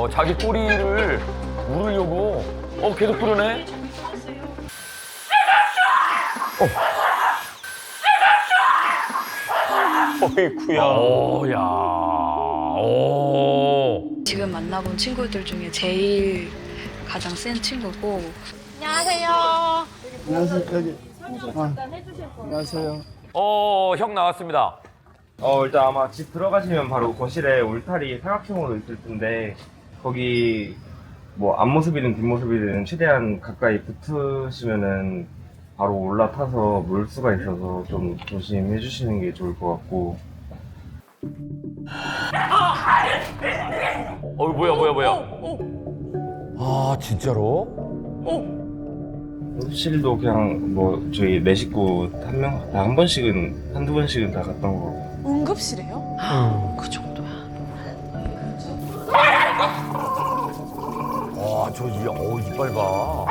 자기 꼬리를 물으려고 계속 부르네. 어이구야. 야. 오. 지금 만나본 친구들 중에 제일 가장 센 친구고. 안녕하세요. 안녕하세요. 여기. 안녕하세요. 형 나왔습니다. 일단 아마 집 들어가시면 바로 거실에 울타리 사각형으로 있을 텐데 거기 뭐 앞모습이든 뒷모습이든 최대한 가까이 붙으시면은 바로 올라타서 물 수가 있어서 좀 조심해 주시는 게 좋을 것 같고. 뭐야. 아, 진짜로? 실도 그냥 뭐 저희 네 식구 한 번씩은 한두 번씩은 다 갔던 거 같고. 응급실에요? 그 정도야. 이빨 봐.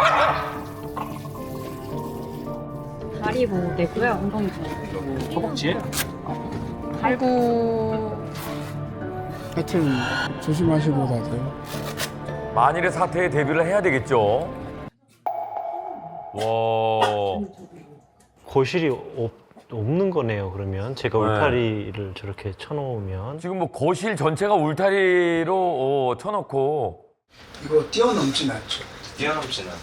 다리 보호대고요. 엉덩이 보호. 허벅지에? 아이고. 하여튼 조심하시고 다들. 만일의 사태에 대비를 해야 되겠죠. 와. 거실이 없는 거네요, 그러면. 제가 네. 울타리를 저렇게 쳐놓으면. 지금 뭐 거실 전체가 울타리로 쳐놓고. 이거 뛰어넘진 않죠? 뛰어넘지는 않아요.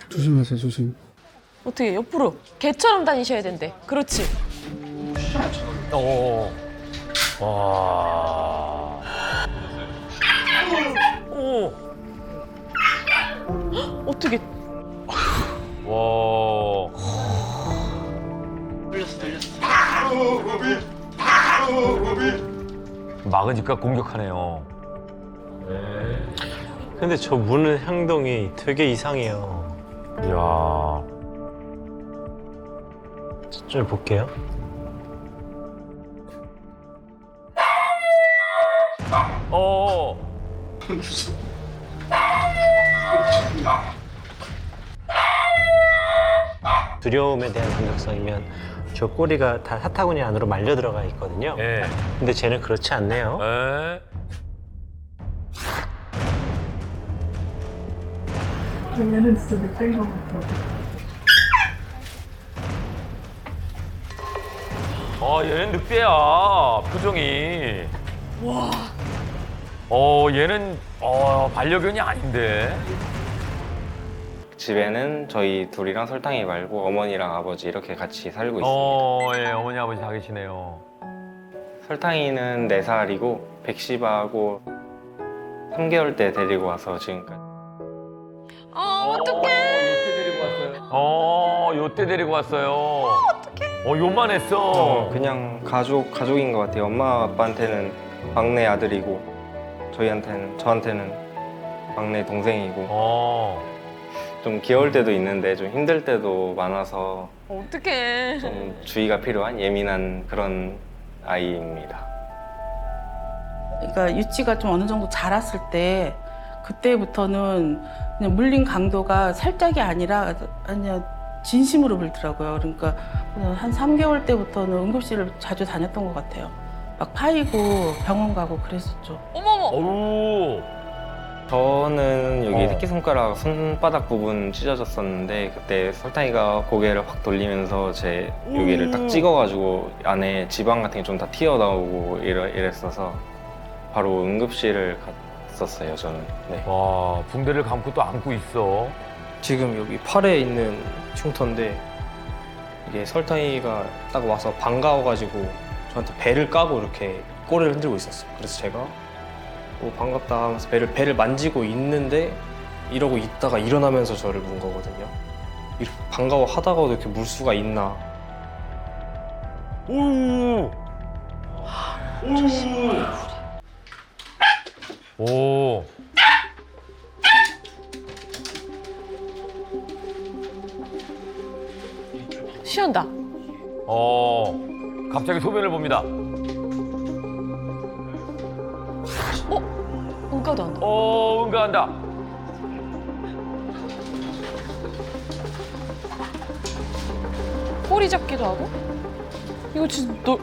조심하세요, 조심. 어떻게 옆으로 개처럼 다니셔야 된대. 그렇지. 와. 어떻게? 와. 막으니까 공격하네요. 근데 저 문 행동이 되게 이상해요. 이야. 좀 볼게요. 어. 두려움에 대한 공격성이면 저 꼬리가 다 사타구니 안으로 말려 들어가 있거든요. 예. 근데 쟤는 그렇지 않네요. 예. 얘는 진짜 늑대인 것 같아. 얘는 늑대야. 표정이. 와. 얘는 반려견이 아닌데. 집에는 저희 둘이랑 설탕이 말고 어머니랑 아버지 이렇게 같이 살고 있습니다. 예, 어머니 아버지 다 계시네요. 설탕이는 4살이고 백시바하고 3개월 때 데리고 와서 지금까지. 어떡해. 요때 데리고 왔어요. 어떡해. 요만했어. 그냥 가족인 것 같아요. 엄마 아빠한테는 막내 아들이고 저한테는 막내 동생이고. 좀 귀여울 때도 있는데 좀 힘들 때도 많아서 어떡해. 좀 주의가 필요한 예민한 그런 아이입니다. 그러니까 유치가 좀 어느 정도 자랐을 때 그때부터는 그냥 물린 강도가 살짝이 아니라 그냥 진심으로 물더라고요. 그러니까 한 3개월 때부터는 응급실을 자주 다녔던 것 같아요. 막 파이고 병원 가고 그랬었죠. 어머머. 어우. 저는 여기 새끼손가락 손바닥 부분 찢어졌었는데 그때 설탕이가 고개를 확 돌리면서 제 여기를 딱 찍어가지고 안에 지방 같은 게 좀 다 튀어나오고 이랬어서 바로 응급실을 갔었어요, 저는. 네. 와, 붕대를 감고 또 안고 있어. 지금 여기 팔에 있는 흉터인데 이게 설탕이가 딱 와서 반가워가지고 저한테 배를 까고 이렇게 꼬리를 흔들고 있었어요. 그래서 제가 반갑다 하면서 배를 만지고 있는데 이러고 있다가 일어나면서 저를 문 거거든요. 이렇게 반가워하다가도 이렇게 물 수가 있나. 오. 쉬운다. 갑자기 소변을 봅니다. 응가도 한다. 응가한다. 꼬리 잡기도 하고. 이거 진짜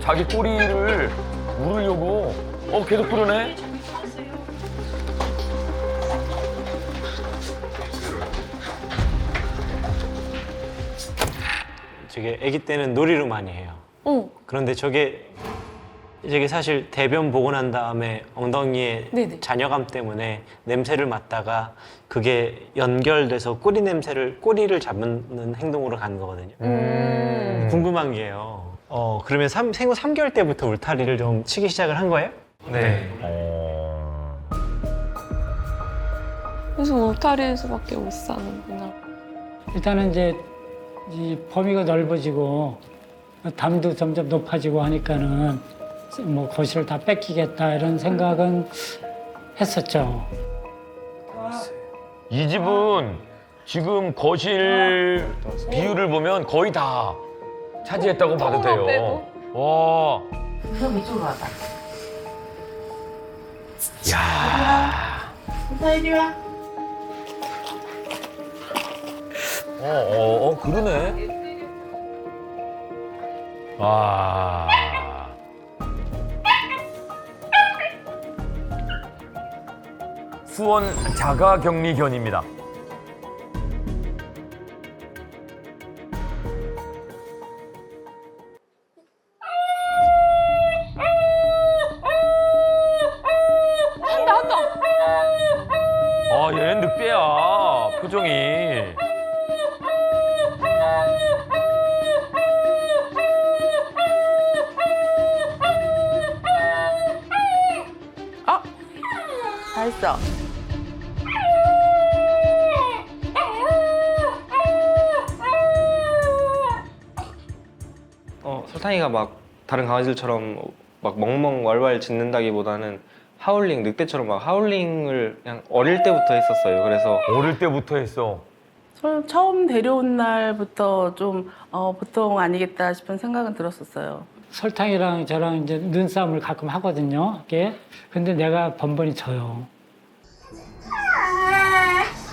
자기 꼬리를 물으려고 계속 부르네. 저게 아기 때는 놀이를 많이 해요. 그런데 저게 사실 대변 보고 난 다음에 엉덩이에 네네. 잔여감 때문에 냄새를 맡다가 그게 연결돼서 꼬리를 잡는 행동으로 가는 거거든요. 궁금한 게요. 그러면 생후 3개월 때부터 울타리를 좀 치기 시작을 한 거예요? 네. 그래서 울타리에서밖에 못 사는구나. 일단은 이제 이 범위가 넓어지고 담도 점점 높아지고 하니까는 뭐 거실을 다 뺏기겠다 이런 생각은 했었죠. 이 집은 지금 거실 비율을 보면 거의 다 차지했다고 봐도 돼요. 와. 그럼 이쪽으로 와봐. 야. 이리 와. 그러네. 와. 수원 자가격리견입니다. 한다. 얘는 늑대야, 표정이. 다 했어. 설탕이가 막 다른 강아지들처럼 막 멍멍 왈왈 짖는다기보다는 하울링, 늑대처럼 막 하울링을 그냥 어릴 때부터 했었어요. 그래서 어릴 때부터 했어. 처음 데려온 날부터 좀 보통 아니겠다 싶은 생각은 들었었어요. 설탕이랑 저랑 이제 눈싸움을 가끔 하거든요. 이게. 근데 내가 번번이 져요.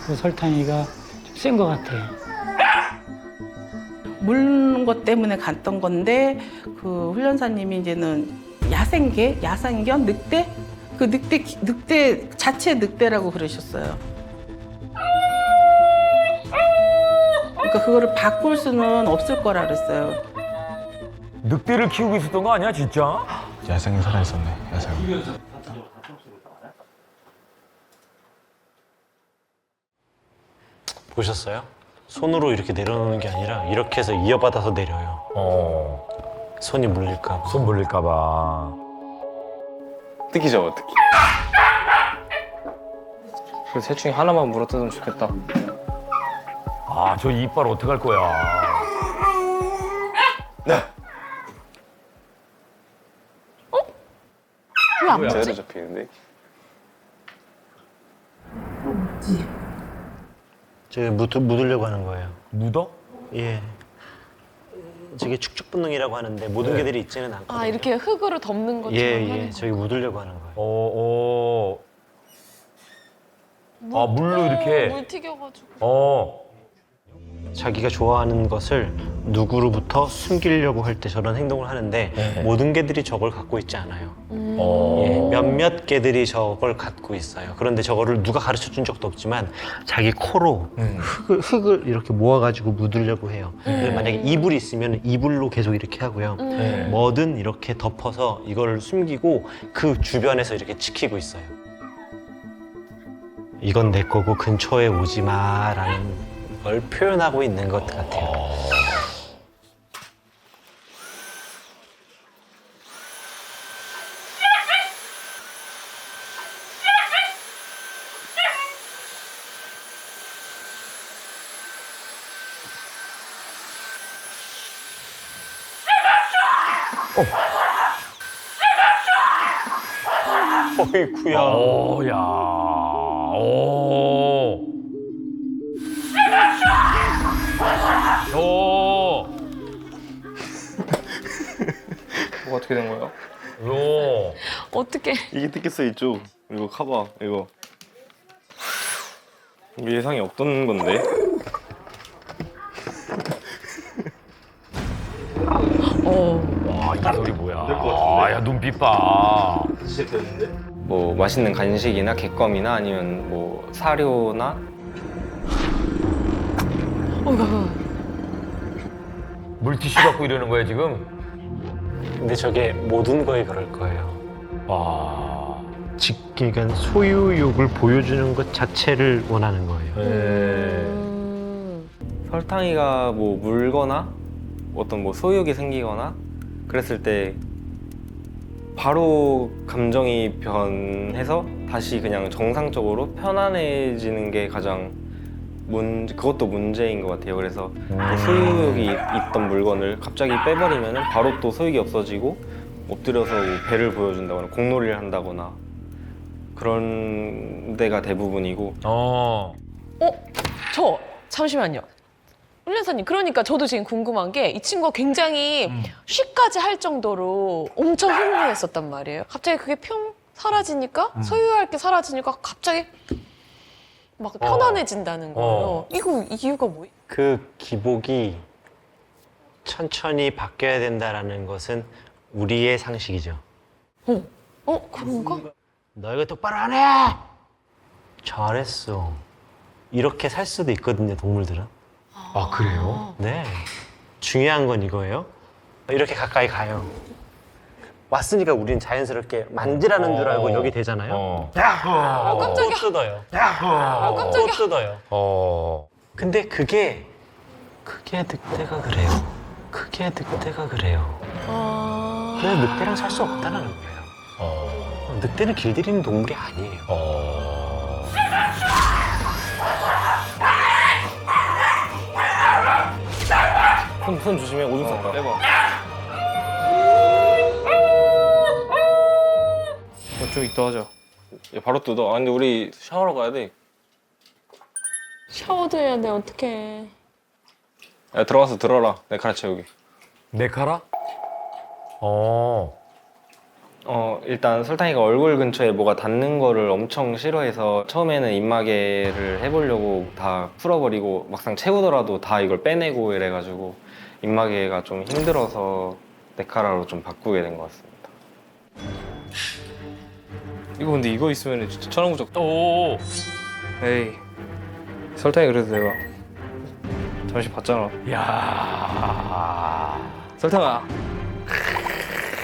그 설탕이가 좀 센 것 같아요. 물는 것 때문에 갔던 건데 그 훈련사님이 이제는 야생견, 늑대? 그 늑대 자체 늑대라고 그러셨어요. 그러니까 그거를 바꿀 수는 없을 거라 그랬어요. 늑대를 키우고 있었던 거 아니야, 진짜? 야생이 살아있었네. 야생. 보셨어요? 손으로 이렇게 내려놓는 게 아니라 이렇게 해서 이어받아서 내려요. 손이 물릴까 봐. 손 물릴까봐. 특히 저거 특히. 그 셋 중에 하나만 물어뜯으면 좋겠다. 저 이빨 어떡할 거야. 왜안 제대로 먹지? 잡히는데? 저게 묻으려고 하는 거예요. 묻어? 예. 저게 축적 본능이라고 하는데 모든 개들이 있지는 않거든요. 이렇게 흙으로 덮는 것처럼 예, 하는 거. 저기 묻으려고 하는 거예요. 물로 이렇게. 물 튀겨가지고. 자기가 좋아하는 것을 누구로부터 숨기려고 할 때 저런 행동을 하는데 모든 개들이 저걸 갖고 있지 않아요. 예, 몇몇 개들이 저걸 갖고 있어요. 그런데 저거를 누가 가르쳐 준 적도 없지만 자기 코로 흙을 이렇게 모아가지고 묻으려고 해요. 그래서 만약에 이불이 있으면 이불로 계속 이렇게 하고요. 뭐든 이렇게 덮어서 이걸 숨기고 그 주변에서 이렇게 지키고 있어요. 이건 내 거고 근처에 오지 마라는 걸 표현하고 있는 것 같아요. 어이구야. 뭐가 어떻게 된 거야? 어떻게? 이게 뜯겼어 있죠? 이거 카바 이거 예상이 없던 건데. 이 소리 뭐야. 야, 눈빛 봐. 뭐 맛있는 간식이나 객검이나 아니면 뭐 사료나 물티슈 갖고 이러는 거야 지금? 근데 저게 모든 거에 그럴 거예요. 와. 그러니까 소유욕을 보여주는 것 자체를 원하는 거예요. 설탕이가 뭐 물거나 어떤 뭐 소유욕이 생기거나 그랬을 때 바로 감정이 변해서 다시 그냥 정상적으로 편안해지는 게 가장 그것도 문제인 것 같아요. 그래서 그 소유욕이 있던 물건을 갑자기 빼버리면 바로 또 소유욕이 없어지고 엎드려서 뭐 배를 보여준다거나 공놀이를 한다거나 그런 데가 대부분이고. 저 잠시만요. 훈련사님, 그러니까 저도 지금 궁금한 게 이 친구가 굉장히 쉬까지 할 정도로 엄청 흥분했었단 말이에요. 갑자기 그게 평 사라지니까 소유할 게 사라지니까 갑자기 막 편안해진다는 거예요. 이거 이유가 뭐예요? 그 기복이 천천히 바뀌어야 된다라는 것은 우리의 상식이죠. 그런가? 너 이거 똑바로 안 해! 잘했어. 이렇게 살 수도 있거든요, 동물들은. 아 그래요? 네. 중요한 건 이거예요. 이렇게 가까이 가요. 왔으니까 우리는 자연스럽게 만지라는 줄 알고 여기 대잖아요. 야호! 깜짝이야. 또 뜯어요. 깜짝이야. 또 뜯어요. 근데 그게 늑대가 그래요. 그게 늑대가 그래요. 그래서 늑대랑 살 수 없다는 거예요. 늑대는 길들이는 동물이 아니에요. 손 조심해. 오줌 쌌다. 빼봐. 좀 이따 하자. 야, 바로 뜯어. 아 근데 우리 샤워하러 가야 돼. 샤워도 해야 돼, 어떡해. 야 들어가서 들어라. 내가 가르쳐 여기. 내 카라? 일단 설탕이가 얼굴 근처에 뭐가 닿는 거를 엄청 싫어해서 처음에는 입마개를 해보려고 다 풀어버리고 막상 채우더라도 다 이걸 빼내고 이래가지고 입마개가 좀 힘들어서 네카라로 좀 바꾸게 된 것 같습니다. 이거 근데 이거 있으면 진짜 천원구적. 오. 에이. 설탕이 그래도 내가 잠시 봤잖아. 야. 설탕아.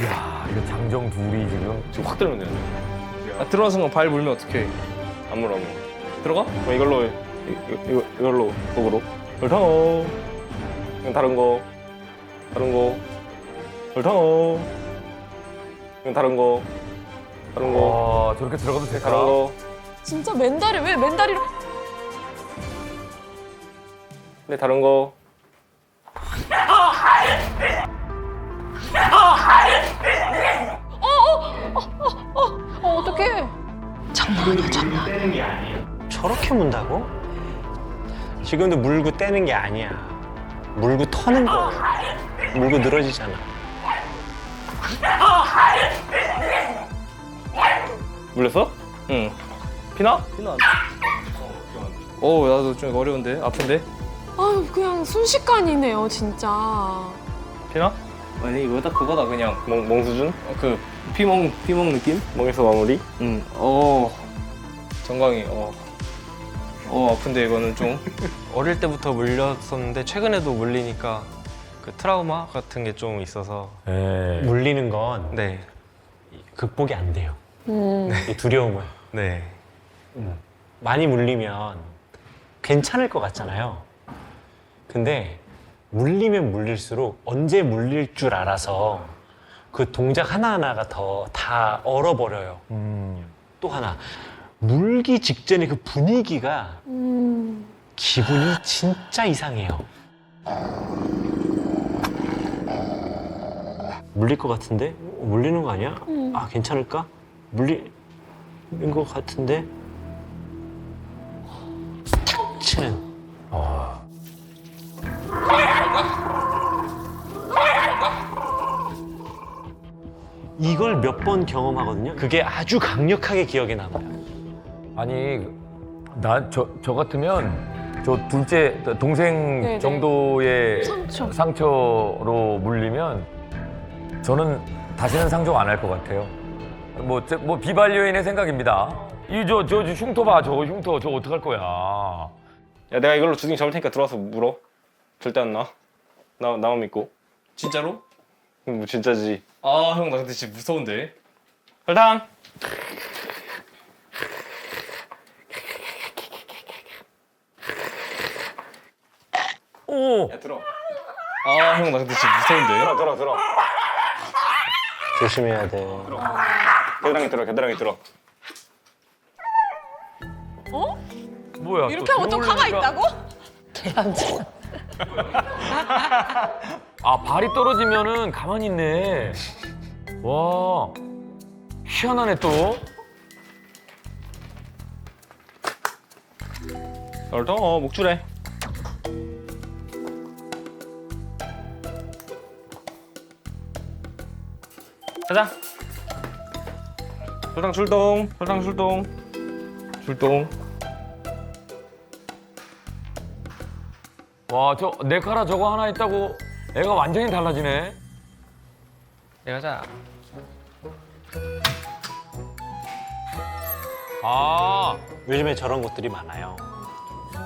야 이거 장정 둘이 지금 확 들면 되는데. 들어간 순간 발 물면 어떡해. 안 물어. 들어가? 그럼 이걸로 도구로. 설탕어. 그냥 다른 거. 설탕어. 그냥 다른 거. 와 저렇게 들어가도 될까? 다른 거. 진짜 맨다리, 왜 맨다리로. 네 다른 거. 어떡해. 저렇게 문다고? 지금도 물고 떼는 게 아니야. 물고 터는 거야. 물고 늘어지잖아. 물렸어? 응. 피나? 나도 좀 어려운데? 아픈데? 아유, 그냥 순식간이네요, 진짜. 피나? 아니 이거 딱 그거다 그냥. 멍수준? 그 피멍 느낌? 멍에서 마무리? 응. 정강이. 아픈데 이거는 좀. 어릴 때부터 물렸었는데 최근에도 물리니까 그 트라우마 같은 게 좀 있어서. 물리는 건 네. 극복이 안 돼요. 이 두려움은. 네. 많이 물리면 괜찮을 것 같잖아요. 근데 물리면 물릴수록 언제 물릴 줄 알아서 그 동작 하나하나가 다 얼어버려요. 또 하나, 물기 직전에 그 분위기가 기분이 진짜 이상해요. 물릴 것 같은데? 물리는 거 아니야? 아, 괜찮을까? 물리는 것 같은데? 탁 치는. 이걸 몇 번 경험하거든요. 그게 아주 강력하게 기억에 남아요. 아니 저 같으면 저 둘째 동생 네네. 정도의 상처. 상처로 물리면 저는 다시는 상종 안 할 것 같아요. 뭐 비반려인의 생각입니다. 저 흉터 봐, 저거 흉터 저거 어떡할 거야. 야 내가 이걸로 주둥이 잡을 테니까 들어와서 물어. 절대 안 나. 나만 믿고. 진짜로? 뭐 진짜지. 아, 형 나 근데 진짜 무서운데. 설탕. 오. 야 들어. 아, 형 나 근데 진짜 무서운데. 들어. 조심해야 돼. 겨드랑이 들어. 뭐야? 이렇게 하고 좀 가만히 있다고? 아 발이 떨어지면은 가만히 있네. 와 희한하네 또. 설탕 목줄해. 가자. 설탕 출동. 와 저 내 카라 저거 하나 있다고 애가 완전히 달라지네. 가자. 아 요즘에 저런 것들이 많아요.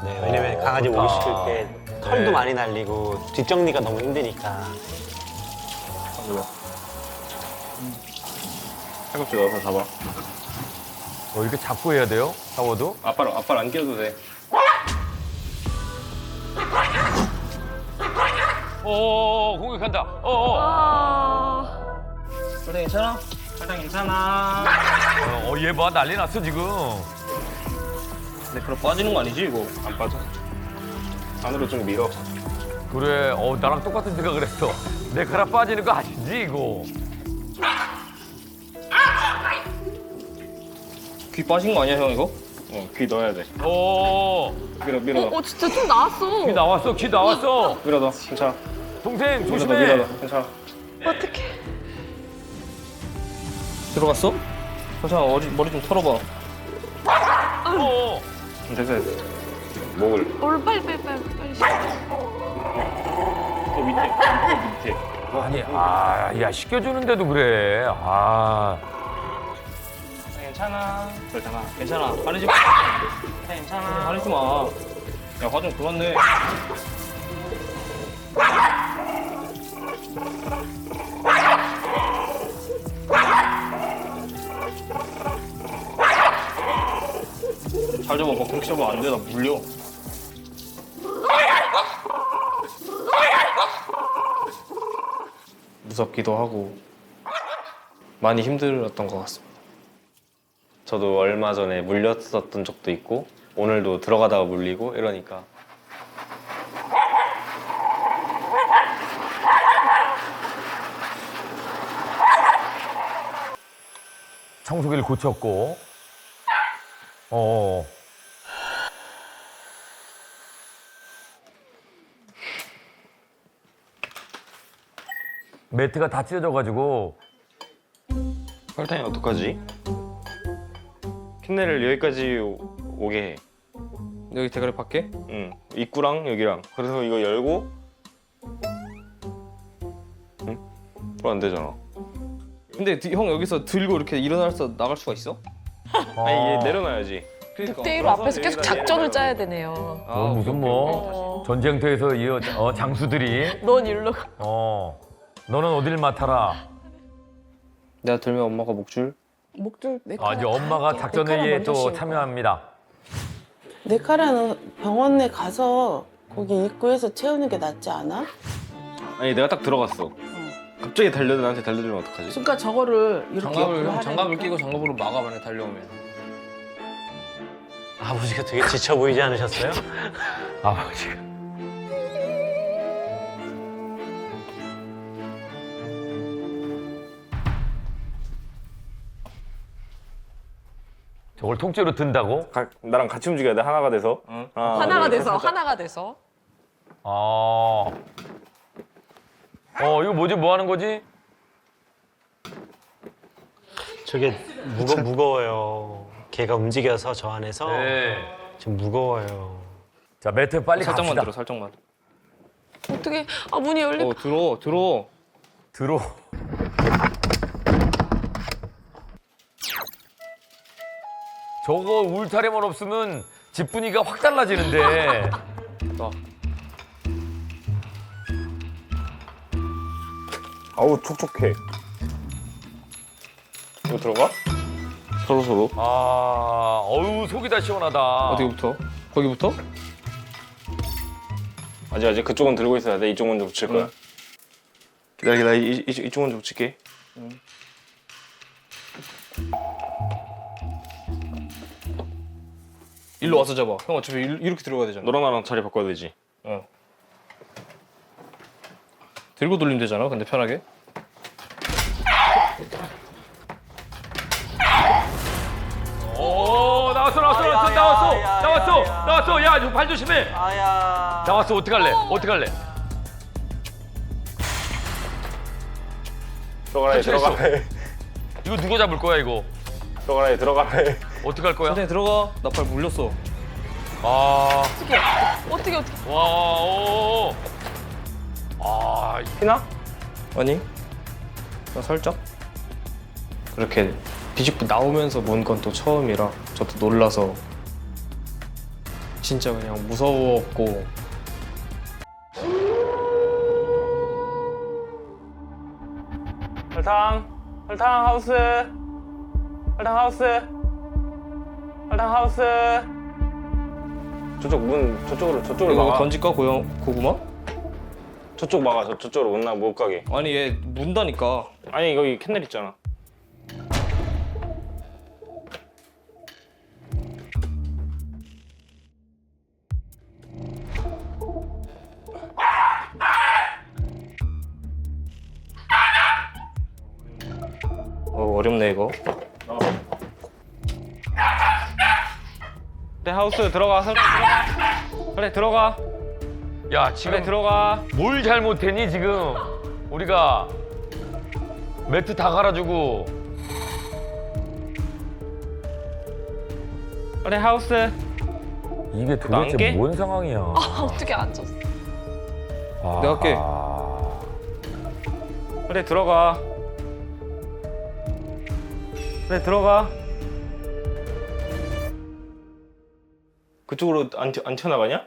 네, 왜냐면 강아지 목이 시킬 때 털도 네. 많이 날리고 뒷정리가 너무 힘드니까. 팔꿈치 넣어서 잡아. 이렇게 잡고 해야 돼요? 샤워도? 아빠를 안 끼워도 돼. 공격한다. 설탕 괜찮아? 설탕 괜찮아. 얘 봐 난리 났어 지금. 근데 그럼 빠지는 거 아니지 이거? 안 빠져. 안으로 좀 밀어. 그래 나랑 똑같은 생각 그랬어. 내 카라 빠지는 거 아니지 이거. 귀 빠진 거 아니야 형 이거? 귀 넣어야 돼. 밀어. 진짜 좀 나왔어. 귀 나왔어. 밀어 넣어. 괜찮아. 동생 밀어 조심해. 넣어. 괜찮아. 어떡해. 들어갔어? 괜찮아. 머리 좀 털어봐. 됐어. 목을. 얼른 빨리. 또 밑에. 아니 야 씻겨주는데도 그래. 괜찮아. 가리지 마. 괜찮아. 가리지 마. 야, 화 좀 그만 내. 잘 잡아. 막 그렇게 잡으면 안 돼. 나 물려. 무섭기도 하고 많이 힘들었던 것 같습니다. 저도 얼마 전에 물렸었던 적도 있고 오늘도 들어가다가 물리고 이러니까 청소기를 고쳤고. 매트가 다 찢어져가지고. 설탕이 어떡하지? 캔넬을 여기까지 오게 해. 여기 대가리 밖에? 응. 입구랑 여기랑. 그래서 이거 열고 응? 그럼 안 되잖아. 근데 형 여기서 들고 이렇게 일어나서 나갈 수가 있어? 아니 얘 내려놔야지. 그러니까. 대1로 앞에서 계속 작전을 짜야 되네요. 무슨 뭐 전쟁터에서 이 장수들이. 넌 일로 가. 너는 어딜 맡아라. 내가 들면 엄마가 목줄. 목줄 이제 엄마가 작전 회의에 또 참여합니다. 네카라는 병원에 가서 거기 입구에서 채우는 게 낫지 않아? 아니 내가 딱 들어갔어. 갑자기 나한테 달려들면 어떡하지? 그러니까 저거를 이렇게 옆으로 하라니까. 장갑을 끼고 장갑으로 막아 만약 달려오면. 아버지가 되게 지쳐 보이지 않으셨어요? 아버지가. 저걸 통째로 든다고? 나랑 같이 움직여야 돼. 하나가 돼서. 하나가 돼서. 이거 뭐지? 뭐 하는 거지? 저게 무거워요. 걔가 움직여서 저 안에서 좀 무거워요. 자, 매트 빨리 살짝만 갑시다. 들어, 살짝만. 어떻게? 문이 열리. 들어. 들어. 저거 울타리만 없으면 집 분위기가 확 달라지는데. 아우 촉촉해. 이거 들어가? 서로. 아, 어우 속이 다 시원하다. 어디부터? 거기부터? 아직 그쪽은 들고 있어야 돼. 이쪽 먼저 붙일 거야. 기다려. 이쪽 먼저 붙일게. 일로 와서 잡아. 형 어차피 이렇게 들어가야 되잖아. 너랑 나랑 자리 바꿔야 되지. 들고 돌리면 되잖아. 근데 편하게. 오, 나왔어. 야, 이거 발 조심해. 나왔어. 어떡할래? 들어가라. 이거 누가 잡을 거야, 이거? 들어가라. 어떡할 거야? 천천히 들어가. 나 발 물렸어. 아, 어떻게 와, 오. 아, 피나? 아니. 나 살짝. 그렇게 뒤집고 나오면서 문 건 또 처음이라 저도 놀라서 진짜 그냥 무서웠고. 설탕 하우스. 저쪽으로 이거 막아. 던질까 고구마? 저쪽 막아. 저쪽으로 못 가게. 아니 얘 문다니까. 아니 여기 캔넬 있잖아. 어렵네 이거. 네 하우스 들어가. 그래 들어가. 야, 지금 그래 들어가. 뭘 잘못했니, 지금? 우리가 매트 다 갈아주고. 그래 하우스. 이게 안 도대체 깨? 뭔 상황이야? 어떻게 앉았어? 아, 내가 할게. 그래 들어가. 그래 들어가. 그쪽으로 안 튀어나가냐?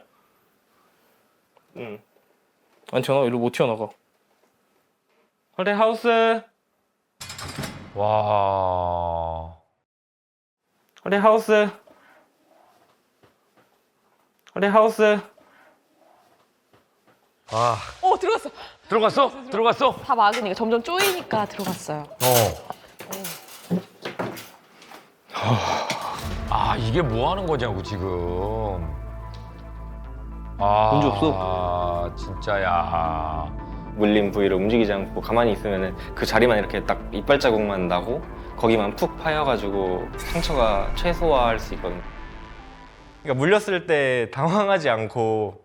응. 안 튀어나와. 이리로 못 튀어나가. 그래 하우스. 와. 그래 하우스. 아, 들어갔어. 들어갔어? 다 막으니까 점점 쪼이니까 들어갔어요. 아, 이게 뭐 하는 거냐고, 지금. 아, 문제 없어. 아, 진짜야. 물린 부위를 움직이지 않고 가만히 있으면은 그 자리만 이렇게 딱 이빨 자국만 나고 거기만 푹 파여가지고 상처가 최소화할 수 있거든. 그러니까 물렸을 때 당황하지 않고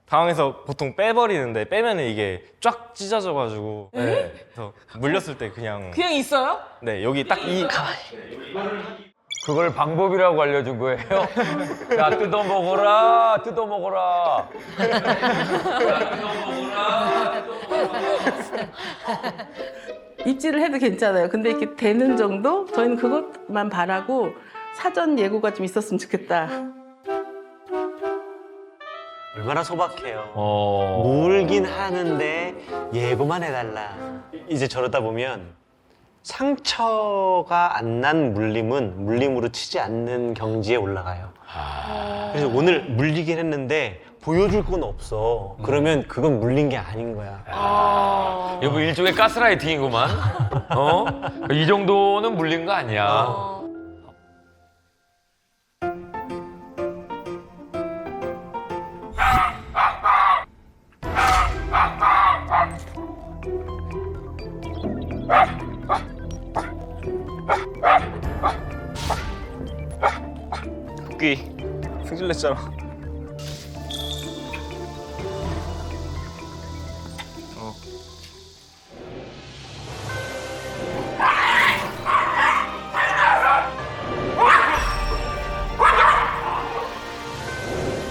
당황해서 보통 빼버리는데 빼면은 이게 쫙 찢어져가지고 그래서 물렸을 때 그냥 있어요? 네 여기 딱 이 그걸 방법이라고 알려준 거예요? 자, 뜯어 먹어라. 입질을 해도 괜찮아요. 근데 이렇게 되는 정도? 저희는 그것만 바라고 사전 예고가 좀 있었으면 좋겠다. 얼마나 소박해요. 어. 물긴 하는데 예고만 해달라. 이제 저러다 보면 상처가 안 난 물림은 물림으로 치지 않는 경지에 올라가요. 그래서 오늘 물리긴 했는데 보여줄 건 없어. 그러면 그건 물린 게 아닌 거야. 여보, 일종의 가스라이팅이구만. 이 정도는 물린 거 아니야. 토끼 승질냈잖아.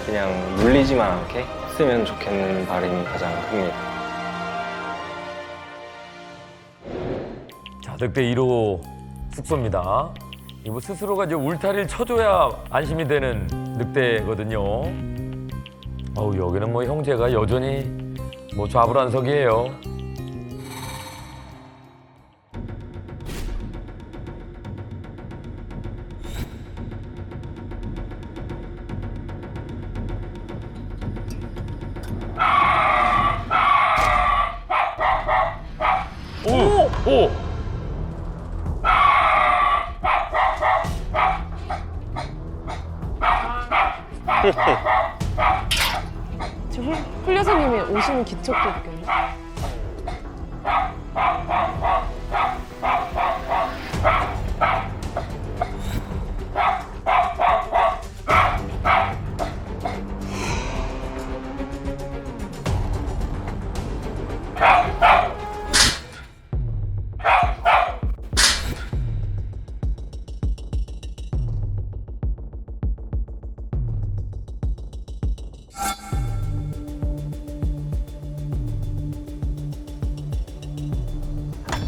그냥 물리지만 않게 했으면 좋겠는 바람이 가장 큽니다. 자, 늑대 1호 숙소입니다. 이거 스스로가 이제 울타리를 쳐줘야 안심이 되는 늑대거든요. 어우, 여기는 뭐 형제가 여전히 뭐 좌불안석이에요. 오! 지금 훈련사님이 오시는 기척도 느꼈네.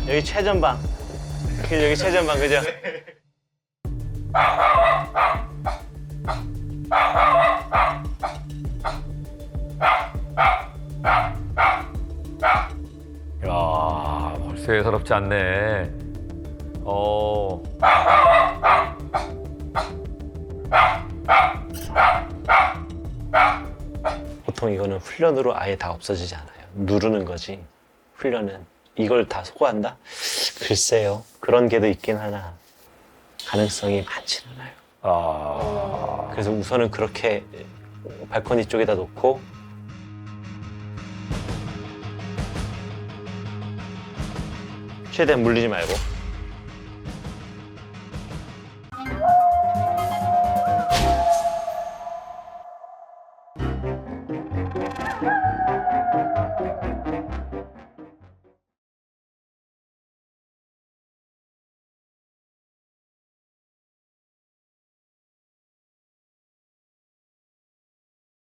여기 최전방. 여기 최전방, 그죠? 야, 벌써 예사롭지 않네. 보통 이거는 훈련으로 아예 다 없어지지 않아요. 누르는 거지. 훈련은. 이걸 다 소화한다? 글쎄요. 그런 게도 있긴 하나 가능성이 많지는 않아요. 그래서 우선은 그렇게 발코니 쪽에다 놓고 최대한 물리지 말고.